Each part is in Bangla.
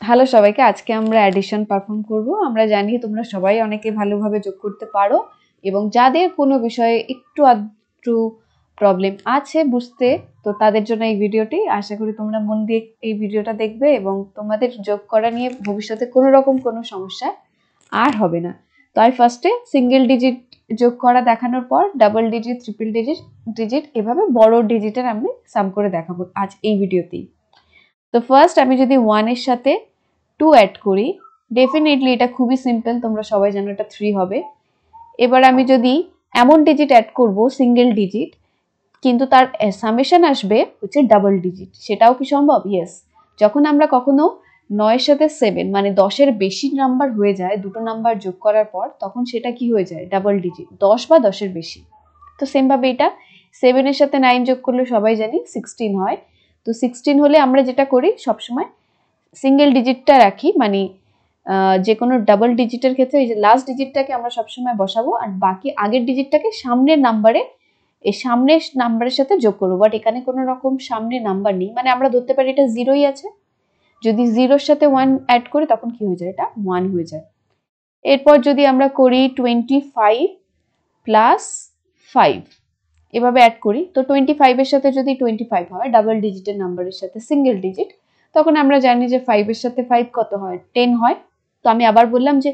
হ্যালো সবাইকে, আজকে আমরা অ্যাডিশন পারফর্ম করব। আমরা জানি তোমরা সবাই অনেকে ভালোভাবে যোগ করতে পারো এবং যাদের কোনো বিষয়ে একটু আধটু প্রবলেম আছে বুঝতে, তো তাদের জন্য এই ভিডিওটি। আশা করি তোমরা মন দিয়ে এই ভিডিওটা দেখবে এবং তোমাদের যোগ করা নিয়ে ভবিষ্যতে কোনো রকম কোনো সমস্যা আর হবে না। তো আমি ফার্স্টে সিঙ্গেল ডিজিট যোগ করা দেখানোর পর ডাবল ডিজিট, ট্রিপল ডিজিট এভাবে বড় ডিজিটের আমি সাম করে দেখাবো আজ এই ভিডিওতেই। তো ফার্স্ট আমি যদি 1 এর সাথে 2 অ্যাড করি, ডেফিনেটলি এটা খুবই সিম্পল, তোমরা সবাই জানো এটা 3 হবে। এবার আমি যদি এমন ডিজিট অ্যাড করব সিঙ্গেল ডিজিট, কিন্তু তার সামেশন আসবে হচ্ছে ডাবল ডিজিট, সেটাও কি সম্ভব? ইয়েস। যখন আমরা কখনো 9 এর সাথে 7 মানে 10 এর বেশি নাম্বার হয়ে যায় দুটো নাম্বার যোগ করার পর, তখন সেটা কি হয়ে যায়? ডাবল ডিজিট, 10 বা 10 এর বেশি। তো সেম ভাবে এটা 7 এর সাথে 9 যোগ করলে সবাই জানি 16 হয়। তো 16 হলে আমরা যেটা করি সবসময় সিঙ্গেল ডিজিটটা রাখি, মানে যে কোনো ডাবল ডিজিটের ক্ষেত্রে এই যে লাস্ট ডিজিটটাকে আমরা সবসময় বসাবো আর বাকি আগের ডিজিটটাকে সামনের নাম্বারে, এই সামনের নাম্বারের সাথে যোগ করবো। বাট এখানে কোনো রকম সামনে নাম্বার নেই, মানে আমরা ধরতে পারি এটা 0ই আছে। যদি 0-র সাথে 1 অ্যাড করি তখন কি হয়ে যায়? এটা 1 হয়ে যায়। এরপর যদি আমরা করি 25 প্লাস 5 এভাবে অ্যাড করি, তো 25 এর সাথে যদি 25 হয় ডাবল ডিজিটের নাম্বারের সাথে সিঙ্গেল ডিজিট, তখন আমরা জানি যে 5 এর সাথে 5 কত হয়? 10 হয়। তো আমি আবার বললাম যে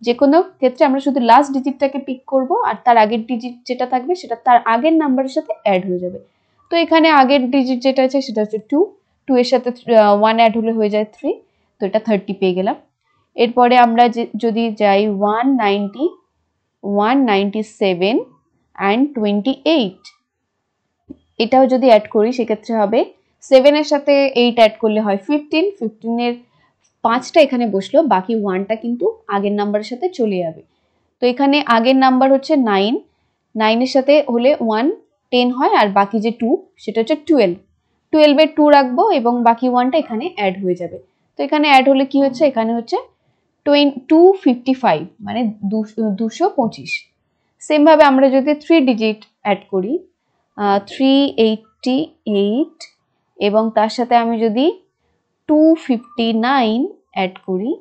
যে কোনো ক্ষেত্রে আমরা শুধু লাস্ট ডিজিটটাকে পিক করব আর তার আগের ডিজিট যেটা থাকবে সেটা তার আগের নাম্বারের সাথে অ্যাড হয়ে যাবে। তো এখানে আগের ডিজিট যেটা আছে সেটা হচ্ছে 2 এর সাথে 1 অ্যাড হলে হয়ে যায় 3, তো এটা 30 পেয়ে গেলাম। এরপরে আমরা যদি যাই 190, 197 and 28, এটাও যদি অ্যাড করি সেক্ষেত্রে হবে 7 এর সাথে 8 অ্যাড করলে হয় 15, 15 এর 5টা এখানে বসলো, বাকি 1টা কিন্তু আগের নাম্বারের সাথে চলে যাবে। তো এখানে আগের নাম্বার হচ্ছে 9, 9 এর সাথে হলে 1 10 হয় আর বাকি যে 2 সেটা হচ্ছে 12, 12 এর 2 রাখবো এবং বাকি 1টা এখানে অ্যাড হয়ে যাবে। তো এখানে অ্যাড হলে কি হচ্ছে? এখানে হচ্ছে 255 মানে 225। সেম ভাবে আমরা যদি 3 ডিজিট অ্যাড করি 388 এবং তার সাথে আমি যদি 259 অ্যাড করি,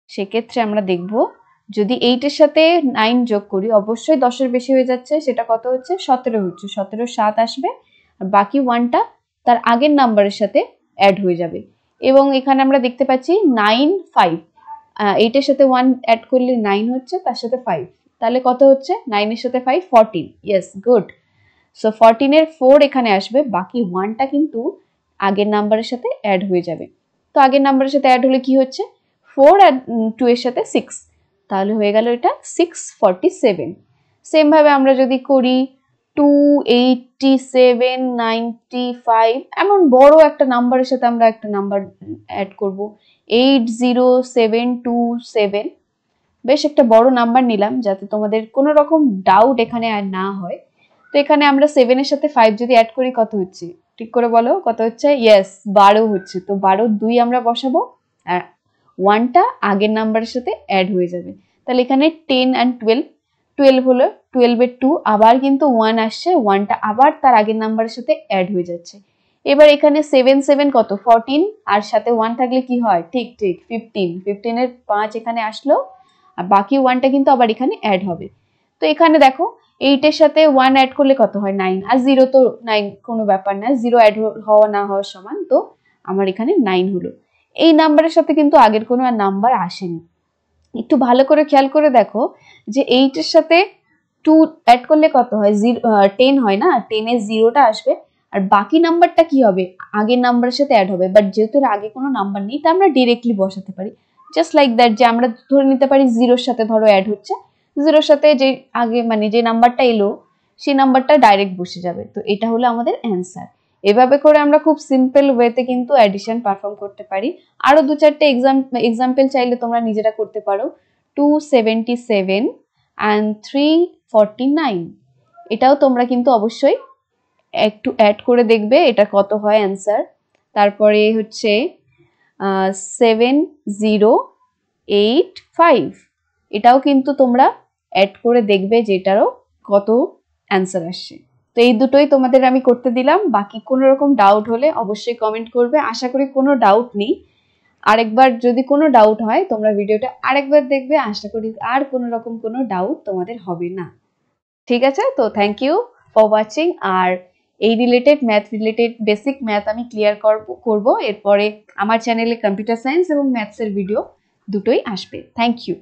সেক্ষেত্রে আমরা দেখব যদি 8 এর সাথে 9 যোগ করি, অবশ্যই 10 এর বেশি হয়ে যাচ্ছে, সেটা কত হচ্ছে? 17 হচ্ছে। 17 7 আসবে আর বাকি 1টা তার আগের নাম্বারের সাথে অ্যাড হয়ে যাবে। এবং এখানে আমরা দেখতে পাচ্ছি 95, 8 এর সাথে 1 অ্যাড করলে 9 হচ্ছে, তার সাথে 5, তাহলে কত হচ্ছে? 9 এর সাথে 5 14। Yes, good. সো 14 এর 4 এখানে আসবে, বাকি 1টা কিন্তু আগের নাম্বারের সাথে অ্যাড হয়ে যাবে। তো আগের নাম্বারের সাথে অ্যাড হলে কি হচ্ছে? 4 আর 2 এর সাথে 6, তাহলে হয়ে গেল এটা 647। সেম ভাবে আমরা যদি করি 287, 95, এমন বড় একটা নাম্বারের সাথে আমরা একটা নাম্বার অ্যাড করব 80727, বেশ একটা বড় নাম্বার নিলাম যাতে তোমাদের কোনো রকম ডাউট এখানে আর না হয়। তো এখানে আমরা 7 এর সাথে 5 যদি অ্যাড করি কত হচ্ছে? ঠিক করে বলো কত হচ্ছে? ইয়েস, 12 হচ্ছে। তো 12 2 আমরা বসাবো আর 1টা আগের নাম্বারের সাথে অ্যাড হয়ে যাবে। তাহলে এখানে 10 and 12, 12 হলো, 12 এর 2 আবার কিন্তু 1 আসছে, 1টা আবার তার আগের নাম্বারের সাথে অ্যাড হয়ে যাচ্ছে। এবার এখানে 7 7 কত? 14 আর সাথে 1 থাকলে কি হয়? ঠিক 15, 15 এর 5 এখানে আসলো আর বাকি 1টা কিন্তু আবার এখানে অ্যাড হবে। তো এখানে দেখো 8 এর সাথে 1 অ্যাড করলে কত হয়? 9, আর 0 তো 9 কোনো ব্যাপার না, 0 অ্যাড হওয়া না হওয়ার সমান, তো আমার এখানে 9 হলো। এই নাম্বারের সাথে কিন্তু আগের কোনো আর নাম্বার আসেনি। একটু ভালো করে খেয়াল করে দেখো যে 8 এর সাথে 2 অ্যাড করলে কত হয়? 10 হয় না? 10 এর 0টা আসবে আর বাকি নাম্বারটা কি হবে? আগের নাম্বারের সাথে অ্যাড হবে। বাট যেহেতু এর আগে কোনো নাম্বার নেই, তা আমরা ডিরেক্টলি বসাতে পারি, জাস্ট লাইক দ্যাট, যে আমরা ধরে নিতে পারি 0-র সাথে ধরো অ্যাড হচ্ছে, 0-র সাথে যে আগে মানে যে নাম্বারটা এলো সেই নাম্বারটা ডাইরেক্ট বসে যাবে। তো এটা হলো আমাদের অ্যান্সার। এভাবে করে আমরা খুব সিম্পল ওয়েতে কিন্তু অ্যাডিশন পারফর্ম করতে পারি। আরো 2-4টে এক্সাম্পল চাইলে তোমরা নিজেরা করতে পারো। 277 and 349, এটাও তোমরা কিন্তু অবশ্যই একটু অ্যাড করে দেখবে এটা কত হয় অ্যান্সার। তারপরে হচ্ছে 7085, এটাও কিন্তু তোমরা অ্যাড করে দেখবে যে এটারও কত অ্যান্সার আসছে। তো এই দুটোই তোমাদের আমি করতে দিলাম। বাকি কোনো রকম ডাউট হলে অবশ্যই কমেন্ট করবে। আশা করি কোনো ডাউট নেই। আরেকবার যদি কোনো ডাউট হয় তোমরা ভিডিওটা আরেকবার দেখবে, আশা করি আর কোনো রকম কোনো ডাউট তোমাদের হবে না। ঠিক আছে, তো থ্যাংক ইউ ফর ওয়াচিং। আর এই related math related basic math আমি ক্লিয়ার করব এরপরে আমার চ্যানেলে কম্পিউটার সায়েন্স এবং ম্যাথসের ভিডিও দুটোই আসবে। Thank you.